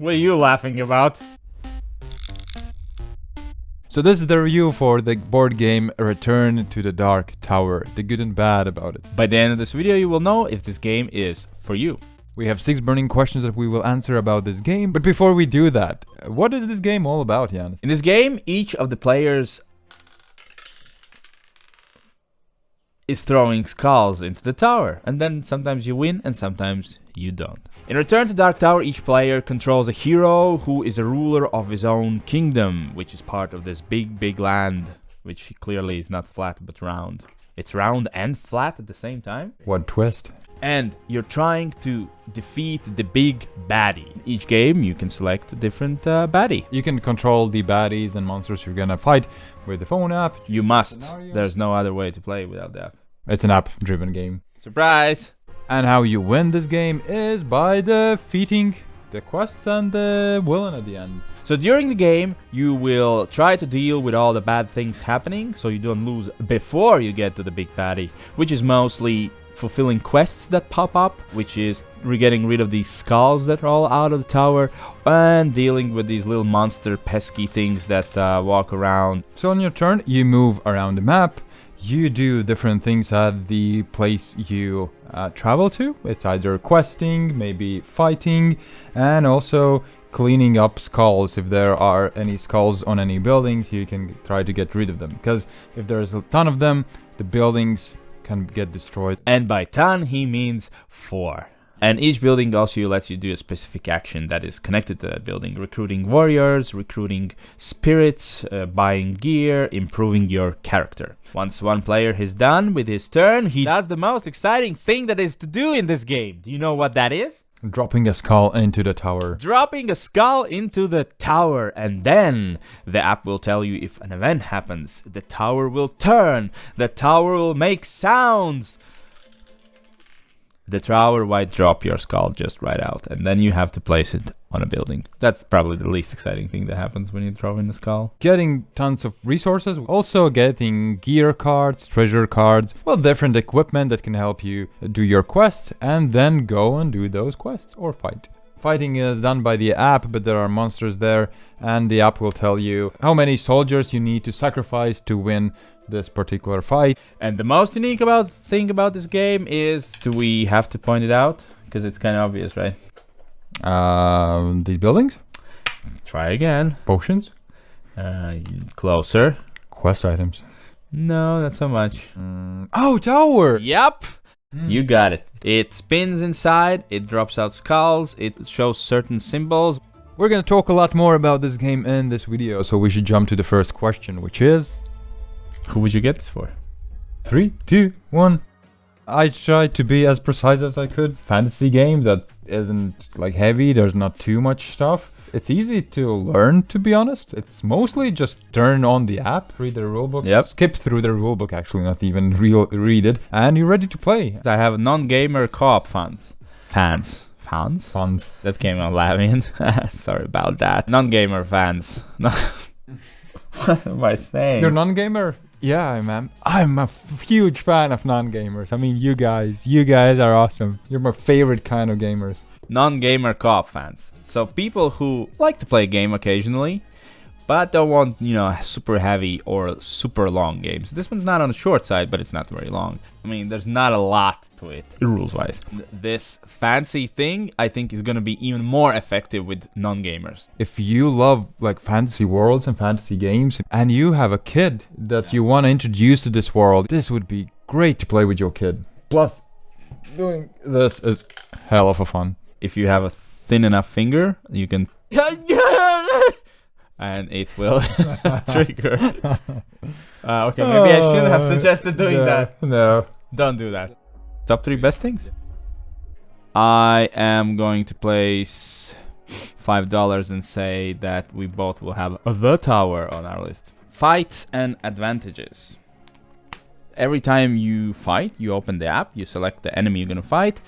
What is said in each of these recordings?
What are you laughing about? So this is the review for the board game Return to the Dark Tower, the good and bad about it. By the end of this video, you will know if this game is for you. We have 6 burning questions that we will answer about this game, but before we do that, what is this game all about, Janis? In this game, each of the players is throwing skulls into the tower, and then sometimes you win and sometimes you don't. In Return to Dark Tower, each player controls a hero who is a ruler of his own kingdom, which is part of this big land, which clearly is not flat but round. It's round and flat at the same time. What twist? And you're trying to defeat the big baddie. Each game, you can select a different baddie. You can control the baddies and monsters you're gonna fight with the phone app. You must. There's no other way to play without the app. It's an app-driven game. Surprise! And how you win this game is by defeating the quests and the villain at the end. So during the game, you will try to deal with all the bad things happening, so you don't lose before you get to the big baddie, which is mostly fulfilling quests that pop up, which is getting rid of these skulls that are all out of the tower, and dealing with these little monster pesky things that walk around. So on your turn, you move around the map. You do different things at the place you travel to. It's either questing, maybe fighting, and also cleaning up skulls. If there are any skulls on any buildings, you can try to get rid of them. Because if there's a ton of them, the buildings can get destroyed. And by ton, he means 4. And each building also lets you do a specific action that is connected to that building. Recruiting warriors, recruiting spirits, buying gear, improving your character. Once one player is done with his turn, he does the most exciting thing that is to do in this game. Do you know what that is? Dropping a skull into the tower. Dropping a skull into the tower, and then the app will tell you if an event happens. The tower will turn. The tower will make sounds. The tower might drop your skull just right out, and then you have to place it on a building. That's probably the least exciting thing that happens when you throw in the skull. Getting tons of resources, also getting gear cards, treasure cards, well, different equipment that can help you do your quests, and then go and do those quests or fight. Fighting is done by the app, but there are monsters there, and the app will tell you how many soldiers you need to sacrifice to win this particular fight. And the most unique thing about this game is, do we have to point it out? Because it's kind of obvious, right? These buildings? Try again. Potions? Closer. Quest items? No, not so much. Oh, tower! Yep! You got it. It spins inside, it drops out skulls, it shows certain symbols. We're gonna talk a lot more about this game in this video, so we should jump to the first question, which is... Who would you get this for? 3, 2, 1. I tried to be as precise as I could. Fantasy game that isn't like heavy, there's not too much stuff. It's easy to learn, to be honest. It's mostly just turn on the app, read the rulebook, skip through the rulebook, actually, not even read it, and you're ready to play. I have non-gamer co-op fans. Fans? That came out laughing. Sorry about that. Non-gamer fans. What am I saying? You're non-gamer? Yeah, I'm a huge fan of non-gamers. I mean, you guys are awesome. You're my favorite kind of gamers. Non-gamer co-op fans. So people who like to play a game occasionally, but don't want, super heavy or super long games. This one's not on the short side, but it's not very long. I mean, there's not a lot to it, rules-wise. This fancy thing, I think, is going to be even more effective with non-gamers. If you love, like, fantasy worlds and fantasy games, and you have a kid that you want to introduce to this world, this would be great to play with your kid. Plus, doing this is hell of a fun. If you have a thin enough finger, you can... and it will trigger. Okay, maybe I shouldn't have suggested doing that. No. Don't do that. Top 3 best things? I am going to place $5 and say that we both will have the tower on our list. Fights and advantages. Every time you fight, you open the app, you select the enemy you're going to fight,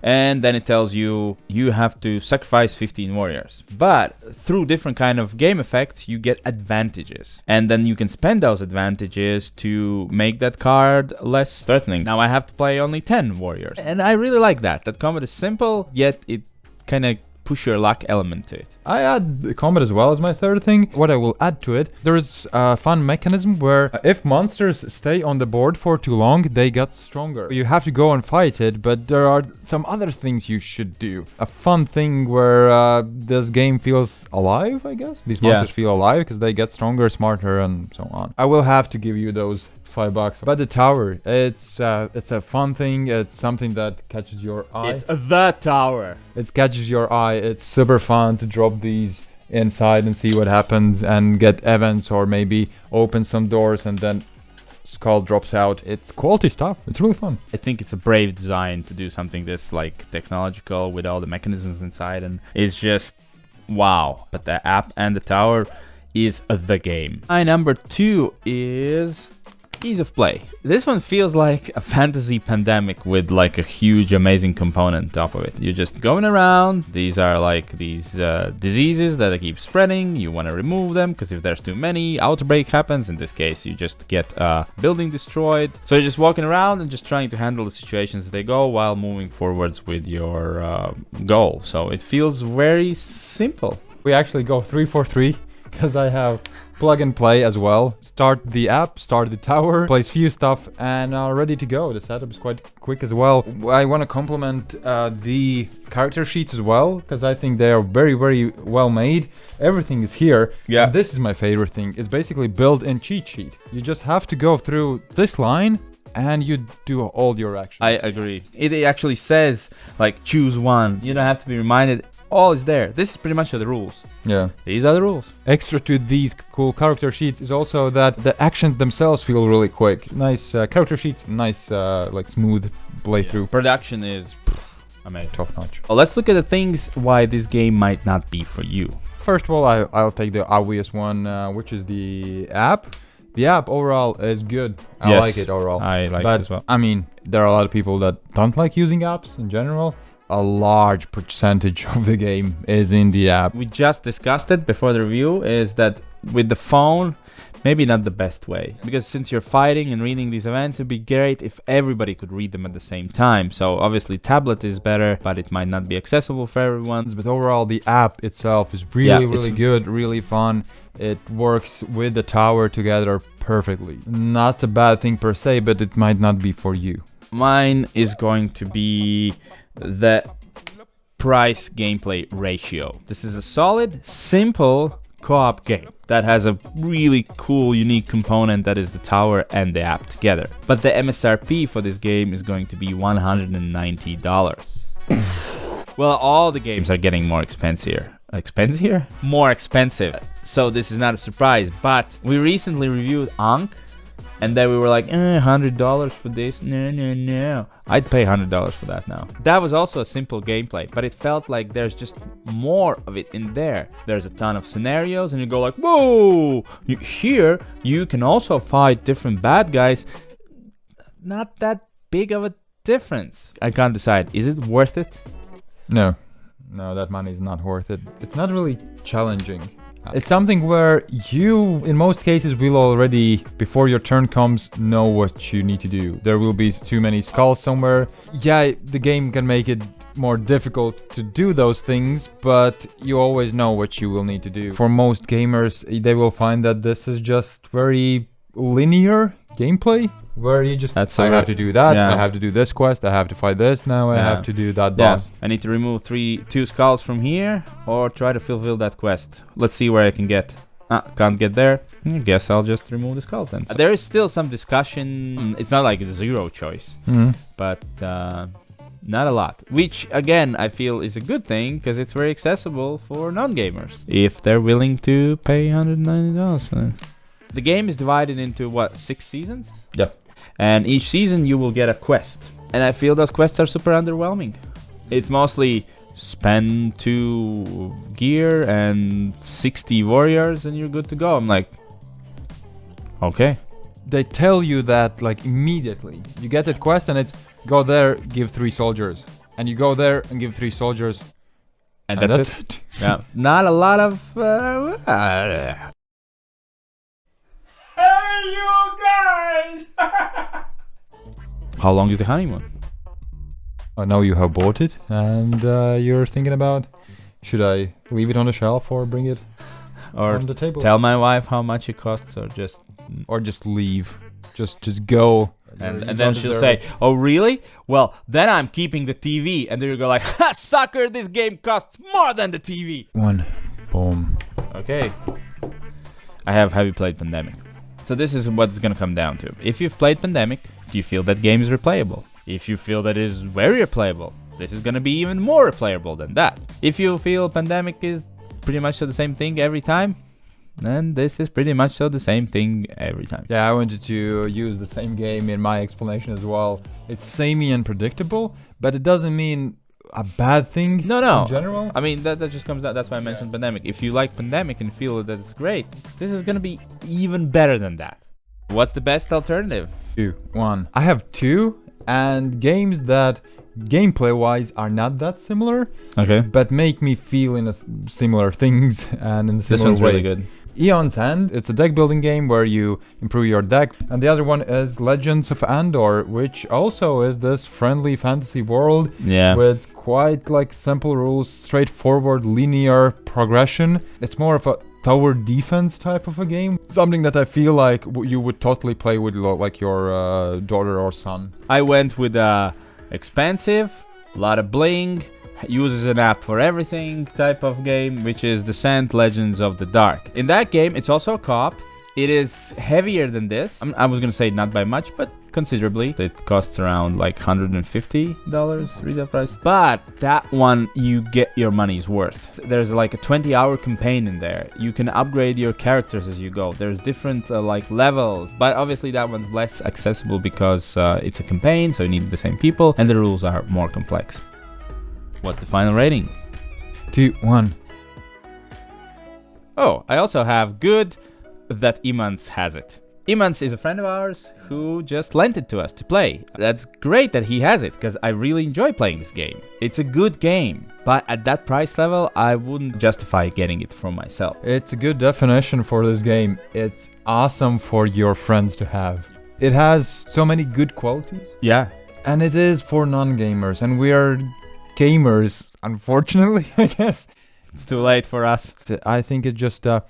and then it tells you you have to sacrifice 15 warriors. But through different kind of game effects, you get advantages. And then you can spend those advantages to make that card less threatening. Now I have to play only 10 warriors. And I really like that. That combat is simple, yet it kind of push your luck element to it. I add the combat as well as my third thing. What I will add to it, there is a fun mechanism where if monsters stay on the board for too long, they get stronger. You have to go and fight it, but there are some other things you should do. A fun thing where this game feels alive, I guess. These monsters feel alive because they get stronger, smarter, and so on. I will have to give you those $5. But the tower, it's a fun thing. It's something that catches your eye. It's the tower. It catches your eye. It's super fun to drop these inside and see what happens and get events or maybe open some doors and then skull drops out. It's quality stuff. It's really fun. I think it's a brave design to do something this like technological with all the mechanisms inside, and it's just wow. But the app and the tower is the game. My number 2 is ease of play. This one feels like a fantasy pandemic with like a huge amazing component top of it. You're just going around. These are like these diseases that keep spreading. You want to remove them because if there's too many, outbreak happens. In this case, you just get a building destroyed. So you're just walking around and just trying to handle the situations as they go while moving forwards with your goal. So it feels very simple. We actually go 3 for 3 because I have plug and play as well. Start the app, start the tower, place few stuff, and ready to go. The setup is quite quick as well. I want to compliment the character sheets as well, because I think they are very, very well made. Everything is here. Yeah. And this is my favorite thing. It's basically built-in cheat sheet. You just have to go through this line and you do all your actions. I agree. It actually says like choose one. You don't have to be reminded. All is there. This is pretty much the rules. Yeah. These are the rules. Extra to these cool character sheets is also that the actions themselves feel really quick. Nice character sheets, nice like smooth playthrough. Yeah. Production is amazing. Top notch. Well, let's look at the things why this game might not be for you. First of all, I'll take the obvious one, which is the app. The app overall is good. I like it overall. I like it as well. I mean, there are a lot of people that don't like using apps in general. A large percentage of the game is in the app. We just discussed it before the review, is that with the phone, maybe not the best way. Because since you're fighting and reading these events, it'd be great if everybody could read them at the same time. So obviously tablet is better, but it might not be accessible for everyone. But overall, the app itself is really good, really fun. It works with the tower together perfectly. Not a bad thing per se, but it might not be for you. Mine is going to be the price gameplay ratio. This is a solid, simple co-op game that has a really cool, unique component that is the tower and the app together. But the MSRP for this game is going to be $190. Well, all the games are getting more expensive. More expensive. So this is not a surprise, but we recently reviewed Ankh, and then we were like, $100 for this? No. I'd pay $100 for that now. That was also a simple gameplay, but it felt like there's just more of it in there. There's a ton of scenarios, and you go like, whoa! Here, you can also fight different bad guys. Not that big of a difference. I can't decide. Is it worth it? No, that money is not worth it. It's not really challenging. It's something where you, in most cases, will already, before your turn comes, know what you need to do. There will be too many skulls somewhere. Yeah, the game can make it more difficult to do those things, but you always know what you will need to do. For most gamers, they will find that this is just very linear gameplay, where you just, I have to do that, I have to do this quest, I have to fight this, now I have to do that boss. I need to remove 2 skulls from here, or try to fulfill that quest. Let's see where I can get. Can't get there. I guess I'll just remove the skulls then. There is still some discussion. It's not like a zero choice, but not a lot. Which, again, I feel is a good thing, because it's very accessible for non-gamers, if they're willing to pay $190 for it. The game is divided into, 6 seasons? Yeah. And each season you will get a quest. And I feel those quests are super underwhelming. It's mostly spend 2 gear and 60 warriors and you're good to go. I'm like, okay. They tell you that like immediately. You get that quest and it's go there, give 3 soldiers. And you go there and give 3 soldiers. And that's it. Yeah. Not a lot of... Hey, you guys! How long is the honeymoon? Now you have bought it and you're thinking about Should I leave it on the shelf or bring it Or on the table? tell my wife how much it costs, or just leave. Just go. and You then don't she'll deserve say, it. "Oh, really? Well, then I'm keeping the TV." And then you go like, "Ha, sucker! This game costs more than the TV." One. Boom. Okay. Have you played Pandemic? So this is what it's gonna come down to. If you've played Pandemic, do you feel that game is replayable? If you feel that it is very replayable, this is gonna be even more replayable than that. If you feel Pandemic is pretty much the same thing every time, then this is pretty much the same thing every time. Yeah, I wanted to use the same game in my explanation as well. It's samey and predictable, but it doesn't mean a bad thing No. in general. I mean, that just comes out. That's why I mentioned Pandemic. If you like Pandemic and feel that it's great, this is gonna be even better than that. What's the best alternative? 2, 1. I have 2, and games that gameplay-wise are not that similar, Okay. but make me feel in similar things and in a This similar one's way. really good. Eon's End, it's a deck building game where you improve your deck, and the other one is Legends of Andor, which also is this friendly fantasy world Yeah. with quite like simple rules, straightforward linear progression. It's more of a tower defense type of a game, something that I feel like you would totally play with like your daughter or son. I went with expensive, a lot of bling, uses an app for everything type of game, which is Descent Legends of the Dark. In that game, it's also a co-op. It is heavier than this. I was gonna say not by much, but considerably. It costs around like $150 retail price. But that one, you get your money's worth. There's like a 20-hour campaign in there. You can upgrade your characters as you go. There's different like levels, but obviously that one's less accessible because it's a campaign, so you need the same people, and the rules are more complex. What's the final rating? 2, 1. Oh, I also have good that Imans has it. Imans is a friend of ours who just lent it to us to play. That's great that he has it, because I really enjoy playing this game. It's a good game, but at that price level, I wouldn't justify getting it for myself. It's a good definition for this game. It's awesome for your friends to have. It has so many good qualities, Yeah. and it is for non-gamers, and we are gamers, unfortunately, I guess. It's too late for us. I think it's just a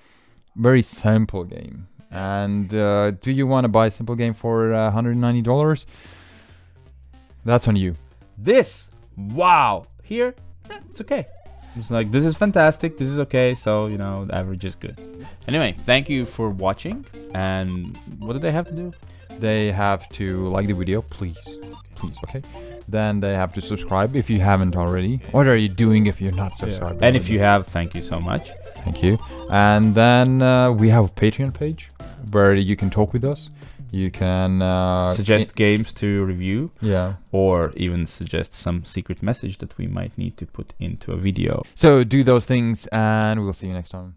very simple game. And do you want to buy a simple game for $190? That's on you. This, wow. Here, it's okay. It's like, this is fantastic, this is okay, so, you know, the average is good. Anyway, thank you for watching, and what do they have to do? They have to like the video, please, okay? Then they have to subscribe if you haven't already. What are you doing if you're not subscribed? And if you have, thank you so much. Thank you. And then we have a Patreon page where you can talk with us. You can Suggest games to review, yeah. or even suggest some secret message that we might need to put into a video. So do those things, and we'll see you next time.